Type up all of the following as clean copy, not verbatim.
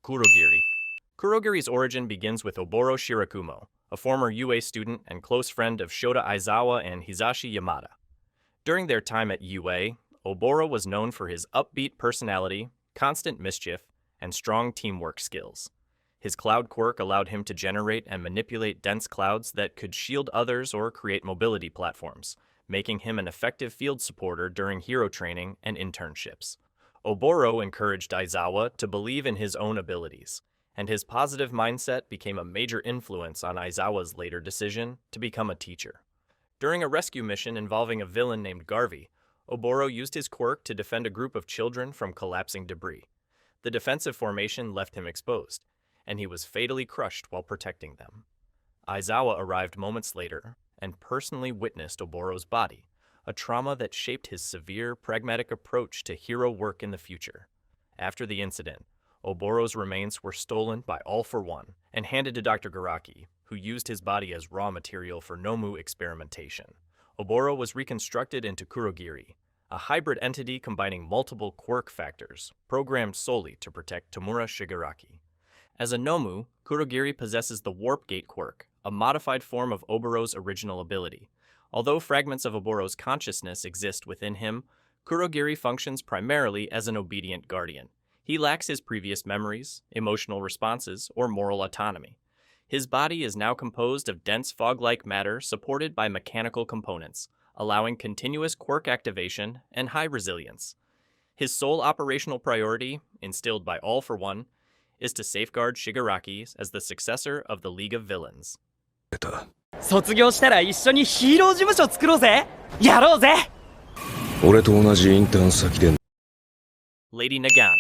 Kurogiri. Kurogiri's origin begins with Oboro Shirakumo, a former UA student and close friend of Shota Aizawa and Hisashi Yamada. During their time at UA, Oboro was known for his upbeat personality, constant mischief, and strong teamwork skills. His cloud quirk allowed him to generate and manipulate dense clouds that could shield others or create mobility platforms, making him an effective field supporter during hero training and internships. Oboro encouraged Aizawa to believe in his own abilities, and his positive mindset became a major influence on Aizawa's later decision to become a teacher. During a rescue mission involving a villain named Garvey, Oboro used his quirk to defend a group of children from collapsing debris. The defensive formation left him exposed, and he was fatally crushed while protecting them. Aizawa arrived moments later and personally witnessed Oboro's body, a trauma that shaped his severe, pragmatic approach to hero work in the future. After the incident, Oboro's remains were stolen by All for One and handed to Dr. Garaki, who used his body as raw material for Nomu experimentation. Oboro was reconstructed into Kurogiri, a hybrid entity combining multiple quirk factors, programmed solely to protect Tomura Shigaraki. As a Nomu, Kurogiri possesses the Warp Gate quirk, a modified form of Oboro's original ability. Although fragments of Oboro's consciousness exist within him, Kurogiri functions primarily as an obedient guardian. He lacks his previous memories, emotional responses, or moral autonomy. His body is now composed of dense fog-like matter supported by mechanical components, allowing continuous quirk activation and high resilience. His sole operational priority, instilled by All for One, is to safeguard Shigaraki as the successor of the League of Villains. 卒業したら一緒にヒーロー事務所作ろうぜやろうぜ俺と同じインターン先で Lady Nagant.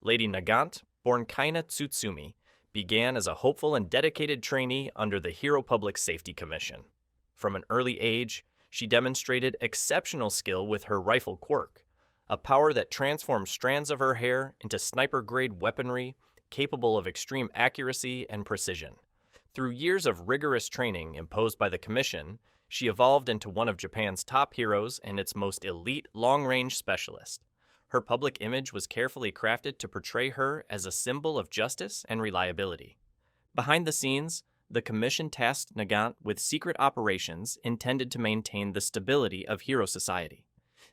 Lady Nagant, born Kaina Tsutsumi, began as a hopeful and dedicated trainee under the Hero Public Safety Commission. From an early age, she demonstrated exceptional skill with her rifle quirk, a power that transformed strands of her hair into sniper-grade weaponry capable of extreme accuracy and precision. Through years of rigorous training imposed by the Commission, she evolved into one of Japan's top heroes and its most elite long-range specialist. Her public image was carefully crafted to portray her as a symbol of justice and reliability. Behind the scenes, the Commission tasked Nagant with secret operations intended to maintain the stability of hero society.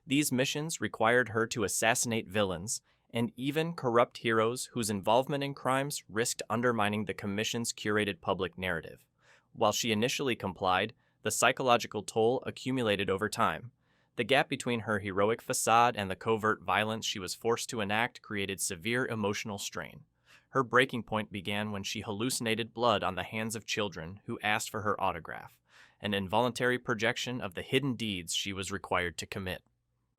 These missions required her to assassinate villains and even corrupt heroes whose involvement in crimes risked undermining the Commission's curated public narrative. While she initially complied, the psychological toll accumulated over time. The gap between her heroic facade and the covert violence she was forced to enact created severe emotional strain. Her breaking point began when she hallucinated blood on the hands of children who asked for her autograph, an involuntary projection of the hidden deeds she was required to commit.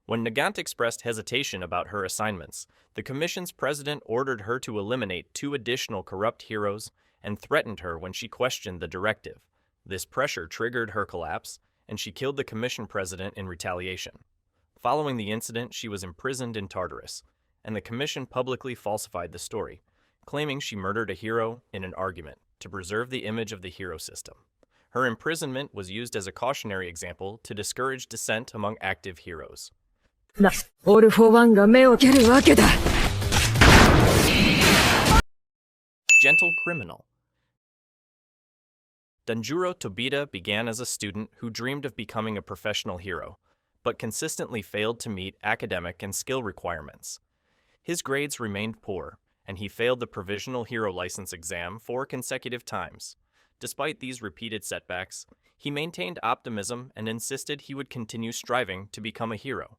When Nagant expressed hesitation about her assignments, the Commission's president ordered her to eliminate 2 additional corrupt heroes and threatened her when she questioned the directive. This pressure triggered her collapse, and she killed the Commission president in retaliation. Following the incident, she was imprisoned in Tartarus, and the Commission publicly falsified the story, claiming she murdered a hero in an argument to preserve the image of the hero system. Her imprisonment was used as a cautionary example to discourage dissent among active heroes. オール・フォー・ワンが目を切るわけだ Gentle Criminal. Danjuro Tobita began as a student who dreamed of becoming a professional hero, but consistently failed to meet academic and skill requirements. His grades remained poor, and he failed the Provisional Hero License exam 4 consecutive times. Despite these repeated setbacks, he maintained optimism and insisted he would continue striving to become a hero.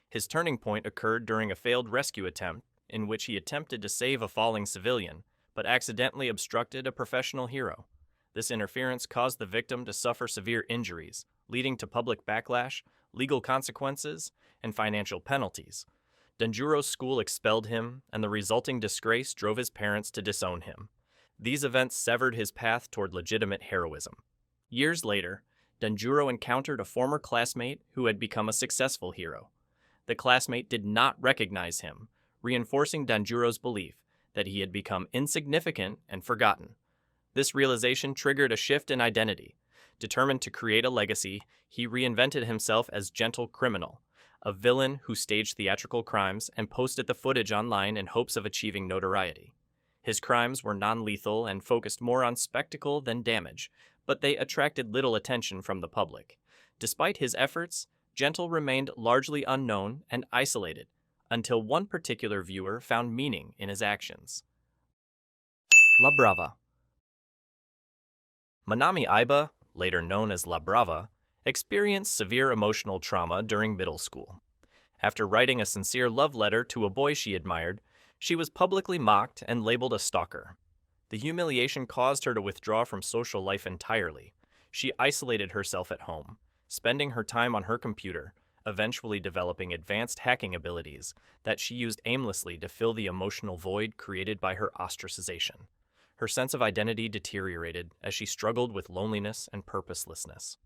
His turning point occurred during a failed rescue attempt in which he attempted to save a falling civilian, but accidentally obstructed a professional hero. This interference caused the victim to suffer severe injuries, leading to public backlash, legal consequences, and financial penalties. Danjuro's school expelled him, and the resulting disgrace drove his parents to disown him. These events severed his path toward legitimate heroism. Years later, Danjuro encountered a former classmate who had become a successful hero. The classmate did not recognize him, reinforcing Danjuro's belief that he had become insignificant and forgotten. This realization triggered a shift in identity. Determined to create a legacy, he reinvented himself as Gentle Criminal, a villain who staged theatrical crimes and posted the footage online in hopes of achieving notoriety. His crimes were non-lethal and focused more on spectacle than damage, but they attracted little attention from the public. Despite his efforts, Gentle remained largely unknown and isolated, until one particular viewer found meaning in his actions. La Brava. Manami Aiba, later known as La Brava, experienced severe emotional trauma during middle school. After writing a sincere love letter to a boy she admired, she was publicly mocked and labeled a stalker. The humiliation caused her to withdraw from social life entirely. She isolated herself at home, spending her time on her computer, eventually developing advanced hacking abilities that she used aimlessly to fill the emotional void created by her ostracization. Her sense of identity deteriorated as she struggled with loneliness and purposelessness.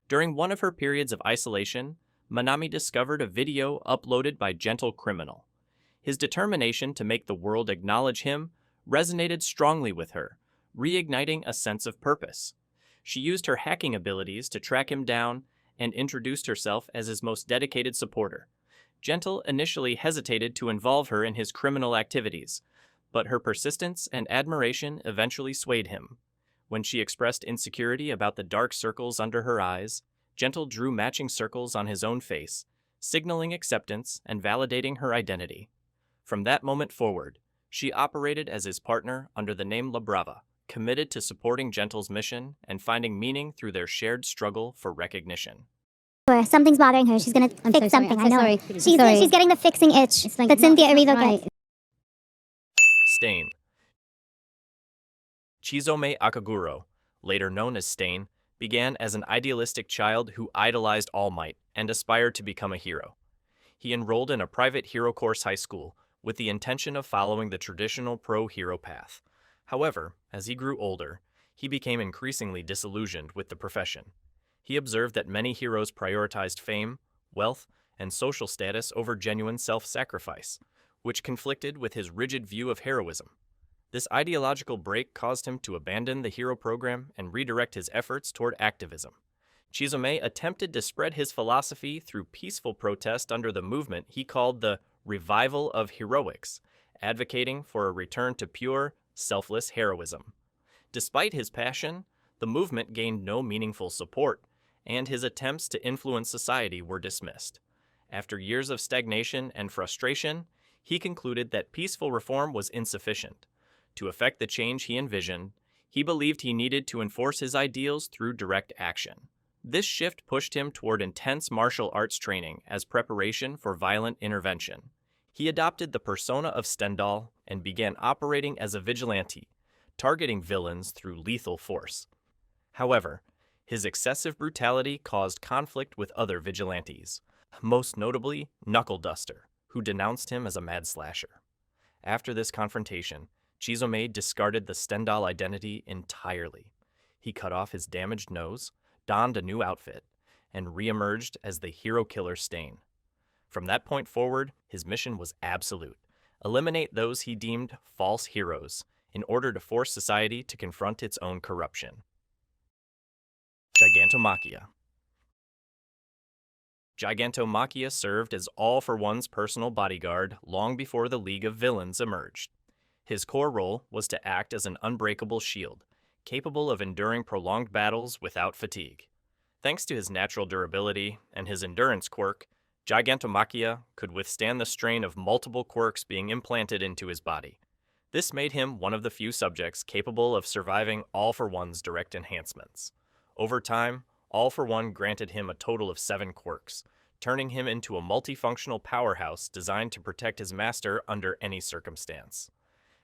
During one of her periods of isolation, Manami discovered a video uploaded by Gentle Criminal. His determination to make the world acknowledge him resonated strongly with her, reigniting a sense of purpose. She used her hacking abilities to track him down and introduced herself as his most dedicated supporter. Gentle initially hesitated to involve her in his criminal activities, but her persistence and admiration eventually swayed him. When she expressed insecurity about the dark circles under her eyes, Gentle drew matching circles on his own face, signaling acceptance and validating her identity. From that moment forward, she operated as his partner under the name La Brava, committed to supporting Gentle's mission and finding meaning through their shared struggle for recognition. Something's bothering her. She's gonna fix something. I know. She's getting the fixing itch that Cynthia Erivo gets. Stain. Chizome Akaguro, later known as Stain, began as an idealistic child who idolized All Might and aspired to become a hero. He enrolled in a private hero course high school with the intention of following the traditional pro-hero path. However, as he grew older, he became increasingly disillusioned with the profession. He observed that many heroes prioritized fame, wealth, and social status over genuine self-sacrifice, which conflicted with his rigid view of heroism. This ideological break caused him to abandon the hero program and redirect his efforts toward activism. Chizome attempted to spread his philosophy through peaceful protest under the movement he called the Revival of Heroics, advocating for a return to pure, selfless heroism. Despite his passion, the movement gained no meaningful support, and his attempts to influence society were dismissed. After years of stagnation and frustration, he concluded that peaceful reform was insufficient. To effect the change he envisioned, he believed he needed to enforce his ideals through direct action. This shift pushed him toward intense martial arts training as preparation for violent intervention. He adopted the persona of Stendhal and began operating as a vigilante, targeting villains through lethal force. However, his excessive brutality caused conflict with other vigilantes, most notably Knuckle Duster, who denounced him as a mad slasher. After this confrontation, Chizome discarded the Stendhal identity entirely. He cut off his damaged nose, donned a new outfit, and re-emerged as the hero killer Stain. From that point forward, his mission was absolute: eliminate those he deemed false heroes in order to force society to confront its own corruption. Gigantomachia. Gigantomachia served as All for One's personal bodyguard long before the League of Villains emerged. His core role was to act as an unbreakable shield, capable of enduring prolonged battles without fatigue. Thanks to his natural durability and his endurance quirk, Gigantomachia could withstand the strain of multiple quirks being implanted into his body. This made him one of the few subjects capable of surviving All for One's direct enhancements. Over time, All for One granted him a total of 7 quirks, turning him into a multifunctional powerhouse designed to protect his master under any circumstance.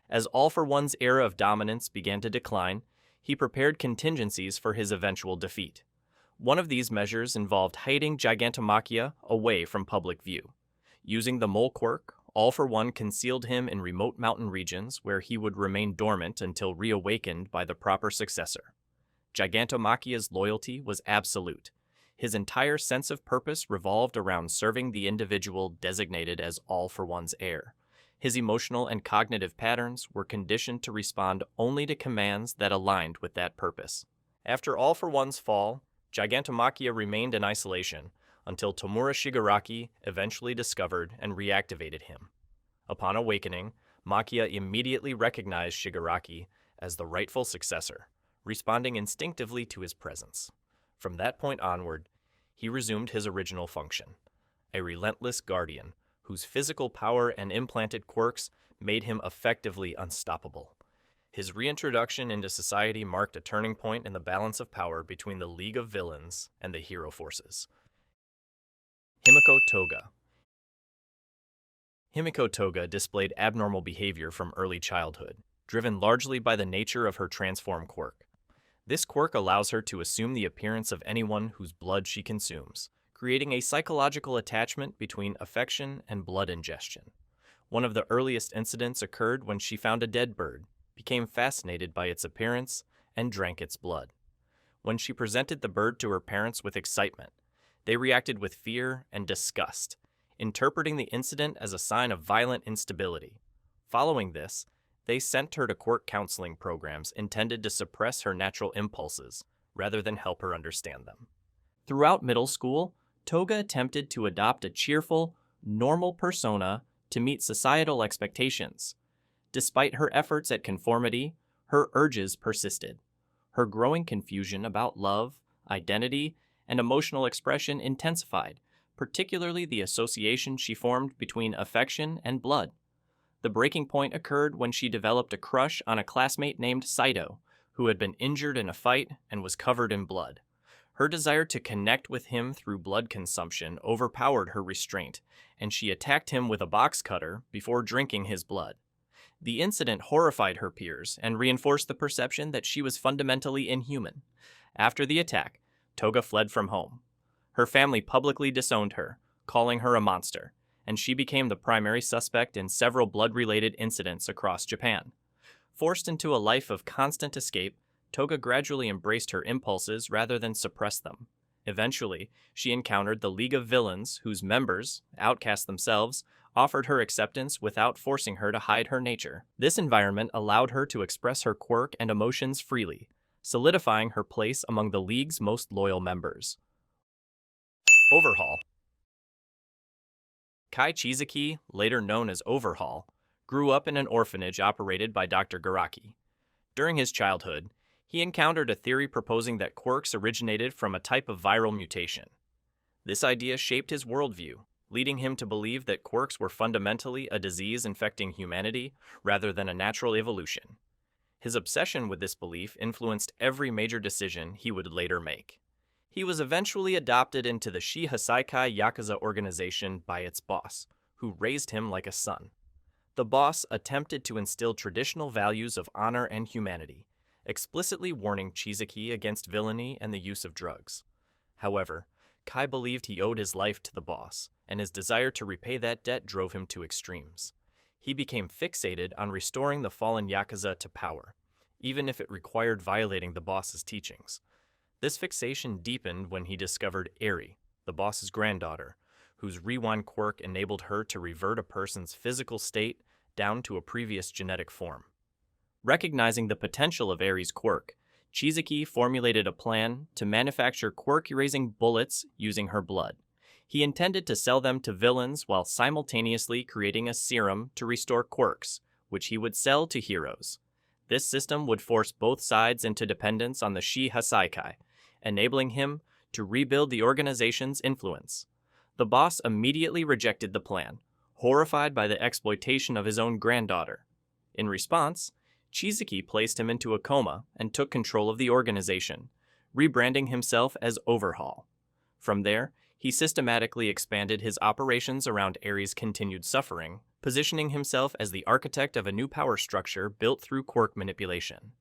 As All for One's era of dominance began to decline, he prepared contingencies for his eventual defeat. One of these measures involved hiding Gigantomachia away from public view. Using the mole quirk, All for One concealed him in remote mountain regions where he would remain dormant until reawakened by the proper successor. Gigantomachia's loyalty was absolute. His entire sense of purpose revolved around serving the individual designated as All for One's heir. His emotional and cognitive patterns were conditioned to respond only to commands that aligned with that purpose. After All for One's fall, Gigantomachia remained in isolation, until Tomura Shigaraki eventually discovered and reactivated him. Upon awakening, Machia immediately recognized Shigaraki as the rightful successor, responding instinctively to his presence. From that point onward, he resumed his original function, a relentless guardian whose physical power and implanted quirks made him effectively unstoppable. His reintroduction into society marked a turning point in the balance of power between the League of Villains and the hero forces. Himiko Toga. Himiko Toga displayed abnormal behavior from early childhood, driven largely by the nature of her transform quirk. This quirk allows her to assume the appearance of anyone whose blood she consumes, creating a psychological attachment between affection and blood ingestion. One of the earliest incidents occurred when she found a dead bird, became fascinated by its appearance, and drank its blood. When she presented the bird to her parents with excitement, they reacted with fear and disgust, interpreting the incident as a sign of violent instability. Following this, they sent her to quirk counseling programs intended to suppress her natural impulses, rather than help her understand them. Throughout middle school, Toga attempted to adopt a cheerful, normal persona to meet societal expectations. Despite her efforts at conformity, her urges persisted. Her growing confusion about love, identity, and emotional expression intensified, particularly the association she formed between affection and blood. The breaking point occurred when she developed a crush on a classmate named Saito, who had been injured in a fight and was covered in blood. Her desire to connect with him through blood consumption overpowered her restraint, and she attacked him with a box cutter before drinking his blood. The incident horrified her peers and reinforced the perception that she was fundamentally inhuman. After the attack, Toga fled from home. Her family publicly disowned her, calling her a monster, and she became the primary suspect in several blood-related incidents across Japan. Forced into a life of constant escape, Toga gradually embraced her impulses rather than suppressed them. Eventually, she encountered the League of Villains, whose members, outcasts themselves, offered her acceptance without forcing her to hide her nature. This environment allowed her to express her quirk and emotions freely, solidifying her place among the League's most loyal members. Overhaul. Kai Chizaki, later known as Overhaul, grew up in an orphanage operated by Dr. Garaki. During his childhood, he encountered a theory proposing that quirks originated from a type of viral mutation. This idea shaped his worldview, leading him to believe that quirks were fundamentally a disease infecting humanity rather than a natural evolution. His obsession with this belief influenced every major decision he would later make. He was eventually adopted into the Shi-Hasaikai Yakuza organization by its boss, who raised him like a son. The boss attempted to instill traditional values of honor and humanity, explicitly warning Chizaki against villainy and the use of drugs. However, Kai believed he owed his life to the boss, and his desire to repay that debt drove him to extremes. He became fixated on restoring the fallen Yakuza to power, even if it required violating the boss's teachings. This fixation deepened when he discovered Eri, the boss's granddaughter, whose rewind quirk enabled her to revert a person's physical state down to a previous genetic form. Recognizing the potential of Eri's quirk, Chizaki formulated a plan to manufacture quirk-erasing bullets using her blood. He intended to sell them to villains while simultaneously creating a serum to restore quirks, which he would sell to heroes. This system would force both sides into dependence on the Shi-Hasaikai, enabling him to rebuild the organization's influence. The boss immediately rejected the plan, horrified by the exploitation of his own granddaughter. In response, Chizaki placed him into a coma and took control of the organization, rebranding himself as Overhaul. From there, he systematically expanded his operations around Eri's continued suffering, positioning himself as the architect of a new power structure built through quirk manipulation.